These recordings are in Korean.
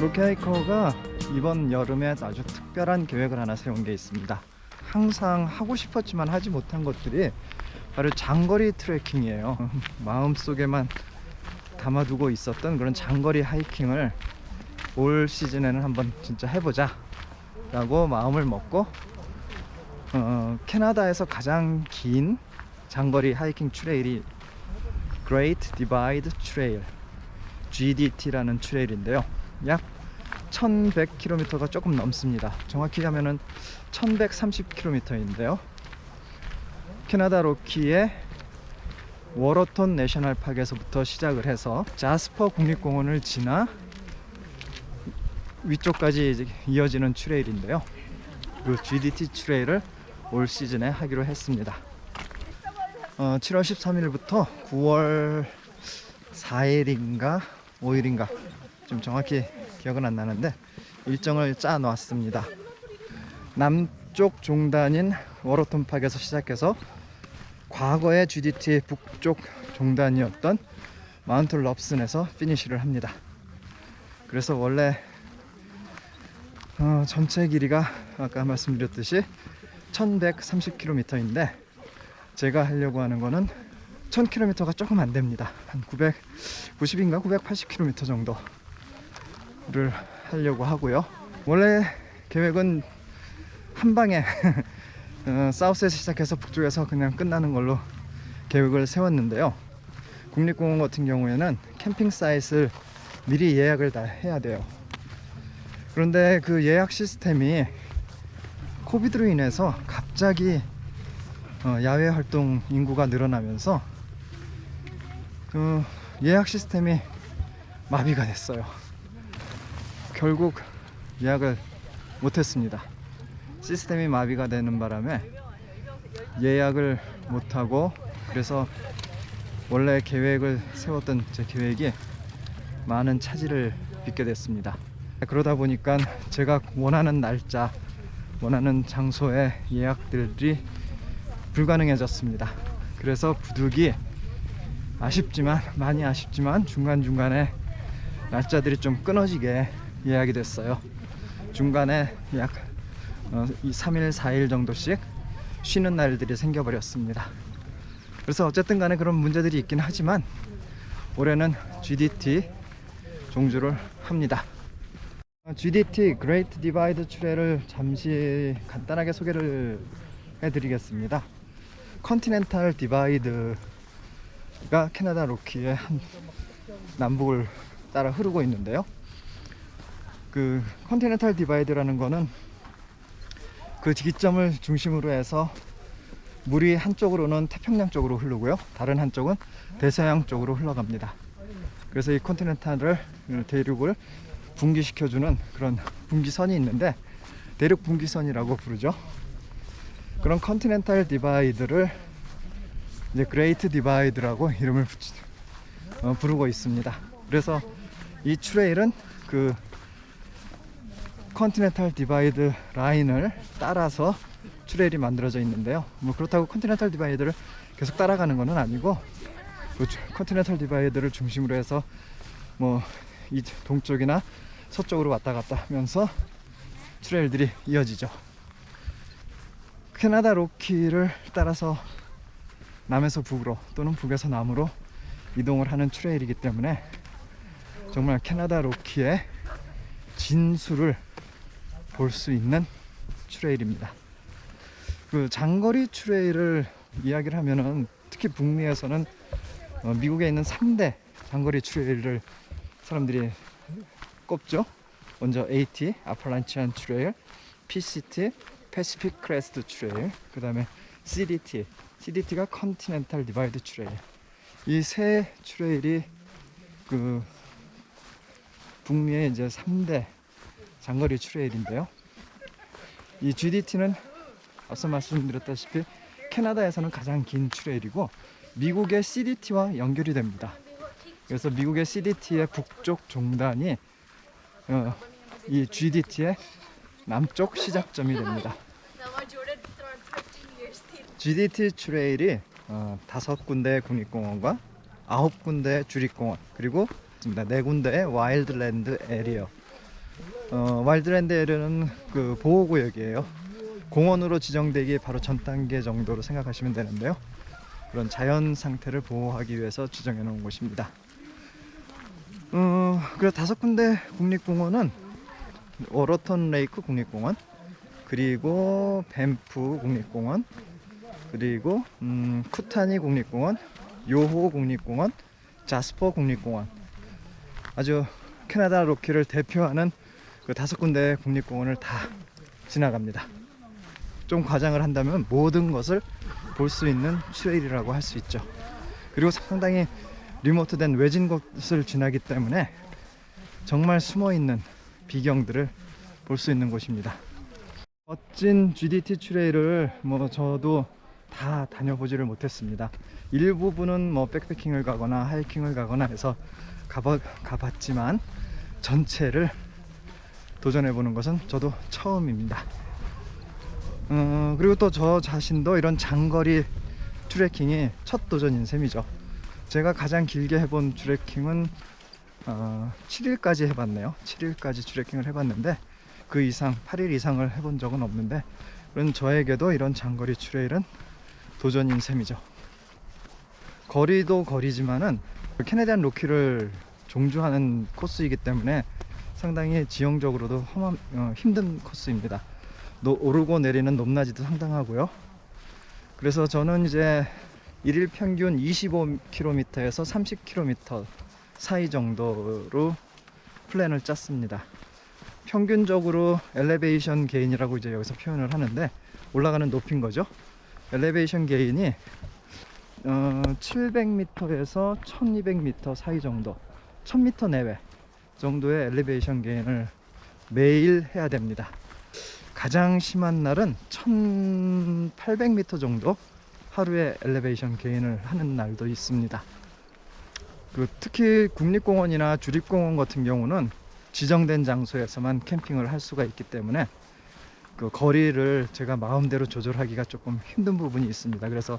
로케하이커가 이번 여름에 아주 특별한 계획을 하나 세운 게 있습니다. 항상 하고 싶었지만 하지 못한 것들이 바로 장거리 트레킹이에요. 마음속에만 담아두고 있었던 그런 장거리 하이킹을 올 시즌에는 한번 진짜 해보자 라고 마음을 먹고 캐나다에서 가장 긴 장거리 하이킹 트레일이 Great Divide Trail GDT라는 트레일인데요. 약 1100km가 조금 넘습니다. 정확히 하면은 1130km인데요. 캐나다 로키의 워러톤 내셔널 파크에서부터 시작을 해서 자스퍼 국립공원을 지나 위쪽까지 이어지는 트레일인데요. 그 GDT 트레일을 올 시즌에 하기로 했습니다. 7월 13일부터 9월 4일인가 5일인가 좀 정확히 기억은 안 나는데 일정을 짜 놨습니다. 남쪽 종단인 워러톤 파크에서 시작해서 과거의 GDT의 북쪽 종단이었던 마운트 럽슨에서 피니시를 합니다. 그래서 원래 전체 길이가 아까 말씀드렸듯이 1130km인데 제가 하려고 하는 거는 1000km가 조금 안 됩니다. 한 990인가 980km 정도를 하려고 하고요. 원래 계획은 한 방에 사우스에서 시작해서 북쪽에서 그냥 끝나는 걸로 계획을 세웠는데요. 국립공원 같은 경우에는 캠핑 사이트를 미리 예약을 다 해야 돼요. 그런데 그 예약 시스템이 코비드로 인해서 갑자기 야외 활동 인구가 늘어나면서 그 예약 시스템이 마비가 됐어요. 결국 예약을 못했습니다. 시스템이 마비가 되는 바람에 예약을 못하고, 그래서 원래 계획을 세웠던 제 계획이 많은 차질을 빚게 됐습니다. 그러다 보니까 제가 원하는 날짜, 원하는 장소의 예약들이 불가능해졌습니다. 그래서 부득이 많이 아쉽지만 중간중간에 날짜들이 좀 끊어지게 예약이 됐어요. 중간에 약 3일, 4일 정도씩 쉬는 날들이 생겨버렸습니다. 그래서 어쨌든 간에 그런 문제들이 있긴 하지만 올해는 GDT 종주를 합니다. GDT Great Divide Trail을 잠시 간단하게 소개를 해드리겠습니다. 컨티넨탈 디바이드가 캐나다 로키의 한 남북을 따라 흐르고 있는데요. 그 컨티넨탈 디바이드라는 거는 그 지점을 중심으로 해서 물이 한쪽으로는 태평양 쪽으로 흐르고요, 다른 한쪽은 대서양 쪽으로 흘러갑니다. 그래서 이 컨티넨탈을, 대륙을 분기시켜주는 그런 분기선이 있는데 대륙 분기선이라고 부르죠. 그런 컨티넨탈 디바이드를 이제 그레이트 디바이드라고 이름을 부르고 있습니다. 그래서 이 트레일은 그 컨티넨탈 디바이드 라인을 따라서 트레일이 만들어져 있는데요. 뭐 그렇다고 컨티넨탈 디바이드를 계속 따라가는 것은 아니고, 그 컨티넨탈 디바이드를 중심으로 해서 뭐 이 동쪽이나 서쪽으로 왔다 갔다 하면서 트레일들이 이어지죠. 캐나다 로키를 따라서 남에서 북으로 또는 북에서 남으로 이동을 하는 트레일이기 때문에 정말 캐나다 로키의 진수를 볼 수 있는 트레일입니다. 그 장거리 트레일을 이야기를 하면은 특히 북미에서는 미국에 있는 3대 장거리 트레일을 사람들이 꼽죠. 먼저 AT, 아팔란치안 트레일, PCT, 패시픽 크레스트 트레일, 그 다음에 CDT가 컨티넨탈 디바이드 트레일. 이 세 트레일이 그 북미의 이제 3대 장거리 트레일인데요. 이 GDT는 앞서 말씀드렸다시피 캐나다에서는 가장 긴 트레일이고 미국의 CDT와 연결이 됩니다. 그래서 미국의 CDT의 북쪽 종단이 이 GDT의 남쪽 시작점이 됩니다. GDT 트레일이 5군데의 국립공원과 9군데의 주립공원 그리고 4군데의 와일드랜드 에리어. 와일드랜드 에리어는 그 보호구역이에요. 공원으로 지정되기 바로 전 단계 정도로 생각하시면 되는데요. 그런 자연 상태를 보호하기 위해서 지정해 놓은 곳입니다. 그래서 5군데 국립공원은 워러턴 레이크 국립공원, 그리고 밴프 국립공원, 그리고 쿠타니 국립공원, 요호 국립공원, 자스퍼 국립공원, 아주 캐나다 로키를 대표하는 그 5군데 국립공원을 다 지나갑니다. 좀 과장을 한다면 모든 것을 볼 수 있는 트레일이라고 할 수 있죠. 그리고 상당히 리모트된 외진 곳을 지나기 때문에 정말 숨어있는 비경들을 볼 수 있는 곳입니다. 멋진 GDT 트레일을 저도 다 다녀보지를 못했습니다. 일부분은 백패킹을 가거나 하이킹을 가거나 해서 가봤지만 전체를 도전해보는 것은 저도 처음입니다. 그리고 또 저 자신도 이런 장거리 트레킹이 첫 도전인 셈이죠. 제가 가장 길게 해본 트레킹은 7일까지 해봤네요. 7일까지 트레킹을 해봤는데 그 이상 8일 이상을 해본 적은 없는데, 그런 저에게도 이런 장거리 트레일은 도전인 셈이죠. 거리도 거리지만은 캐나디안 로키를 종주하는 코스이기 때문에 상당히 지형적으로도 힘든 코스입니다. 오르고 내리는 높낮이도 상당하고요. 그래서 저는 이제 1일 평균 25km에서 30km 사이 정도로 플랜을 짰습니다. 평균적으로 엘리베이션 게인이라고 이제 여기서 표현을 하는데, 올라가는 높이인 거죠. 엘리베이션 게인이 700m에서 1200m 사이 정도, 1000m 내외 정도의 엘리베이션 게인을 매일 해야 됩니다. 가장 심한 날은 1800m 정도 하루에 엘리베이션 게인을 하는 날도 있습니다. 특히 국립공원이나 주립공원 같은 경우는 지정된 장소에서만 캠핑을 할 수가 있기 때문에 그 거리를 제가 마음대로 조절하기가 조금 힘든 부분이 있습니다. 그래서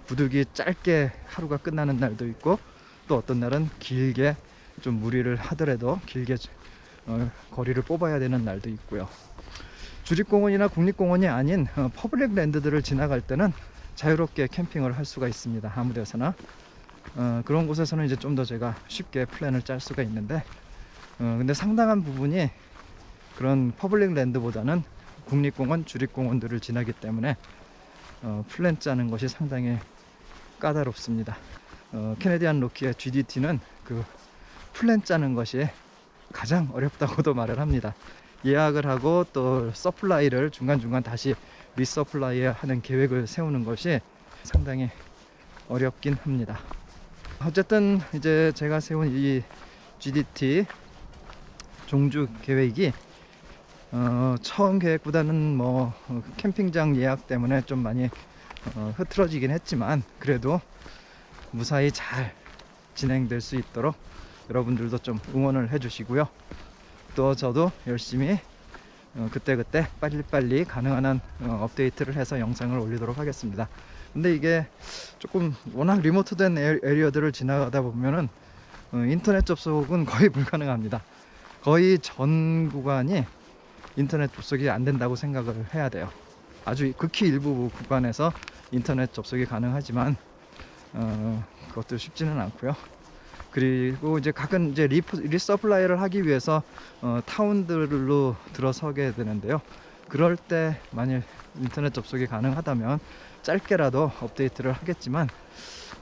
부득이 짧게 하루가 끝나는 날도 있고, 또 어떤 날은 길게 좀 무리를 하더라도 길게 거리를 뽑아야 되는 날도 있고요. 주립공원이나 국립공원이 아닌 퍼블릭 랜드들을 지나갈 때는 자유롭게 캠핑을 할 수가 있습니다. 아무 데서나. 그런 곳에서는 이제 좀 더 제가 쉽게 플랜을 짤 수가 있는데, 근데 상당한 부분이 그런 퍼블릭 랜드보다는 국립공원, 주립공원들을 지나기 때문에 플랜 짜는 것이 상당히 까다롭습니다. 캐네디안 로키의 GDT는 그 플랜 짜는 것이 가장 어렵다고도 말을 합니다. 예약을 하고 또 서플라이를 중간중간 다시 리서플라이 하는 계획을 세우는 것이 상당히 어렵긴 합니다. 어쨌든 이제 제가 세운 이 GDT 종주 계획이 처음 계획보다는 캠핑장 예약 때문에 좀 많이 흐트러지긴 했지만, 그래도 무사히 잘 진행될 수 있도록 여러분들도 좀 응원을 해주시고요. 또 저도 열심히 그때그때 빨리빨리 가능한 한 업데이트를 해서 영상을 올리도록 하겠습니다. 근데 이게 조금 워낙 리모트된 에리어들을 지나가다 보면은 인터넷 접속은 거의 불가능합니다. 거의 전 구간이 인터넷 접속이 안 된다고 생각을 해야 돼요. 아주 극히 일부 구간에서 인터넷 접속이 가능하지만 그것도 쉽지는 않고요. 그리고 이제 가끔 이제 리서플라이를 하기 위해서 타운들로 들어서게 되는데요. 그럴 때 만일 인터넷 접속이 가능하다면 짧게라도 업데이트를 하겠지만,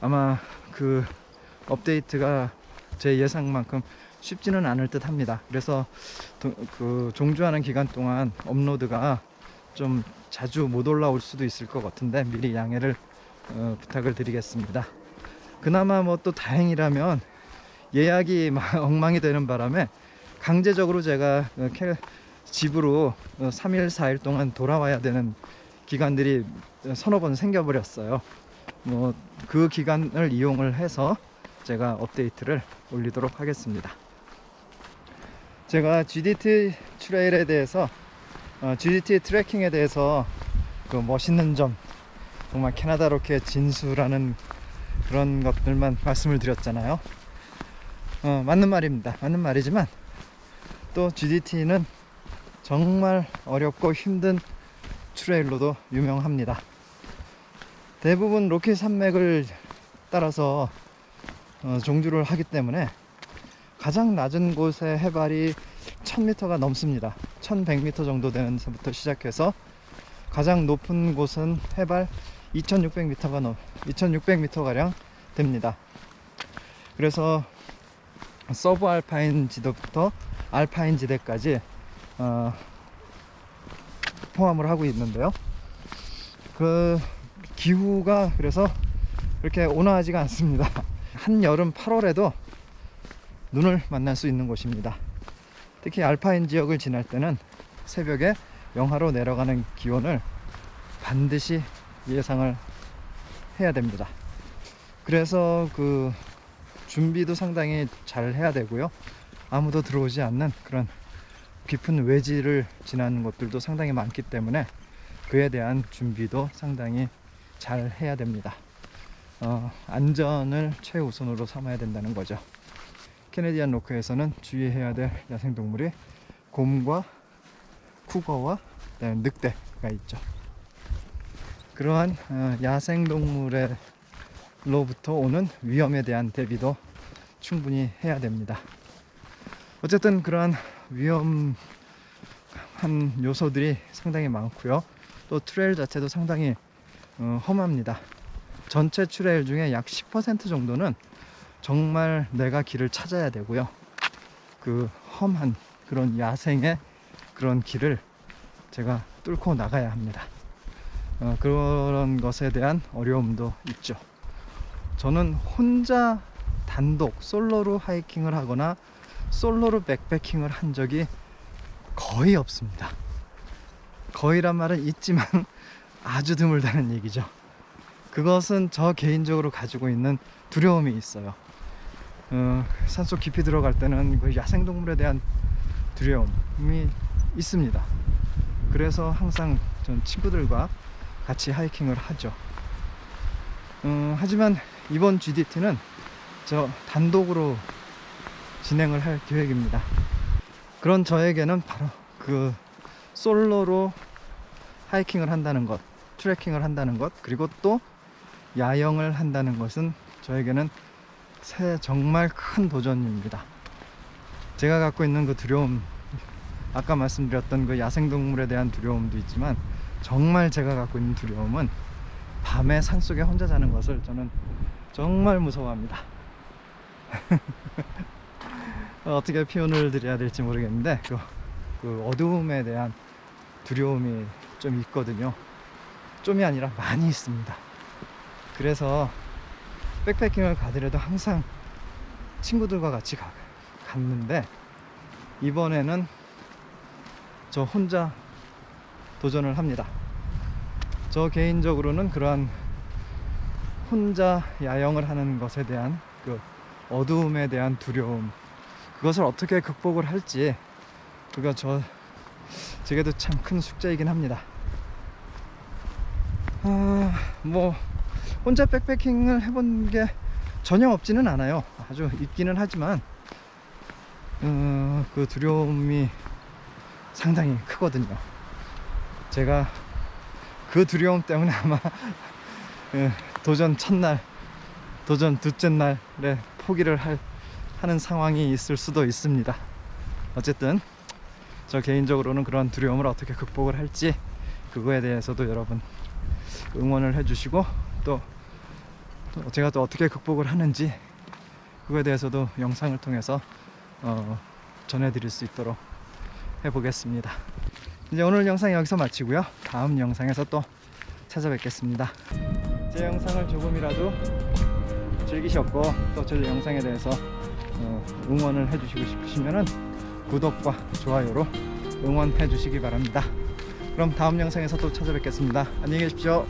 아마 그 업데이트가 제 예상만큼 쉽지는 않을 듯 합니다. 그래서 그 종주하는 기간 동안 업로드가 좀 자주 못 올라올 수도 있을 것 같은데 미리 양해를 부탁을 드리겠습니다. 그나마 또 다행이라면 예약이 막 엉망이 되는 바람에 강제적으로 제가 집으로 3일 4일 동안 돌아와야 되는 기간들이 서너 번 생겨버렸어요. 뭐 그 기간을 이용을 해서 제가 업데이트를 올리도록 하겠습니다. 제가 GDT 트레일에 대해서 GDT 트레킹에 대해서 그 멋있는 점, 정말 캐나다 로켓 진수라는 그런 것들만 말씀을 드렸잖아요. 맞는 말입니다. 맞는 말이지만 또 GDT는 정말 어렵고 힘든 트레일로도 유명합니다. 대부분 로키 산맥을 따라서 종주를 하기 때문에 가장 낮은 곳의 해발이 1000m가 넘습니다. 1100m 정도 되는 데부터 시작해서 가장 높은 곳은 해발 2600m 가량 됩니다. 그래서 서브 알파인 지대부터 알파인 지대까지 포함을 하고 있는데요. 그 기후가 그래서 그렇게 온화하지가 않습니다. 한여름 8월에도 눈을 만날 수 있는 곳입니다. 특히 알파인 지역을 지날 때는 새벽에 영하로 내려가는 기온을 반드시 예상을 해야 됩니다. 그래서 그 준비도 상당히 잘 해야 되고요. 아무도 들어오지 않는 그런 깊은 외지를 지나는 곳들도 상당히 많기 때문에 그에 대한 준비도 상당히 잘 해야 됩니다. 안전을 최우선으로 삼아야 된다는 거죠. 캐네디안 로크에서는 주의해야 될 야생동물이 곰과 쿠거와 늑대가 있죠. 그러한 야생동물로부터 오는 위험에 대한 대비도 충분히 해야 됩니다. 어쨌든 그러한 위험한 요소들이 상당히 많고요. 또 트레일 자체도 상당히 험합니다. 전체 트레일 중에 약 10% 정도는 정말 내가 길을 찾아야 되고요. 그 험한 그런 야생의 그런 길을 제가 뚫고 나가야 합니다. 그런 것에 대한 어려움도 있죠. 저는 혼자 단독 솔로로 하이킹을 하거나 솔로로 백패킹을 한 적이 거의 없습니다. 거의란 말은 있지만 아주 드물다는 얘기죠. 그것은 저 개인적으로 가지고 있는 두려움이 있어요. 산속 깊이 들어갈 때는 그 야생동물에 대한 두려움이 있습니다. 그래서 항상 전 친구들과 같이 하이킹을 하죠. 하지만 이번 GDT는 저 단독으로 진행을 할 계획입니다. 그런 저에게는 바로 그 솔로로 하이킹을 한다는 것, 트레킹을 한다는 것, 그리고 또 야영을 한다는 것은 저에게는 정말 큰 도전입니다. 제가 갖고 있는 그 두려움, 아까 말씀드렸던 그 야생동물에 대한 두려움도 있지만 정말 제가 갖고 있는 두려움은 밤에 산속에 혼자 자는 것을 저는 정말 무서워합니다. 어떻게 표현을 드려야 될지 모르겠는데 그 어두움에 대한 두려움이 좀 있거든요. 좀이 아니라 많이 있습니다. 그래서 백패킹을 가더라도 항상 친구들과 같이 갔는데 이번에는 저 혼자 도전을 합니다. 저 개인적으로는 그러한 혼자 야영을 하는 것에 대한 그 어두움에 대한 두려움, 그것을 어떻게 극복을 할지 그거 제게도 참 큰 숙제이긴 합니다. 뭐 혼자 백패킹을 해본 게 전혀 없지는 않아요. 아주 있기는 하지만 그 두려움이 상당히 크거든요. 제가 그 두려움 때문에 아마 도전 첫날, 도전 둘째 날에 포기를 하는 상황이 있을 수도 있습니다. 어쨌든 저 개인적으로는 그런 두려움을 어떻게 극복을 할지 그거에 대해서도 여러분 응원을 해주시고 또 제가 또 어떻게 극복을 하는지 그거에 대해서도 영상을 통해서 전해드릴 수 있도록 해보겠습니다. 이제 오늘 영상 여기서 마치고요. 다음 영상에서 또 찾아뵙겠습니다. 제 영상을 조금이라도 즐기셨고 또 제 영상에 대해서 응원을 해주시고 싶으시면은 구독과 좋아요로 응원해 주시기 바랍니다. 그럼 다음 영상에서 또 찾아뵙겠습니다. 안녕히 계십시오.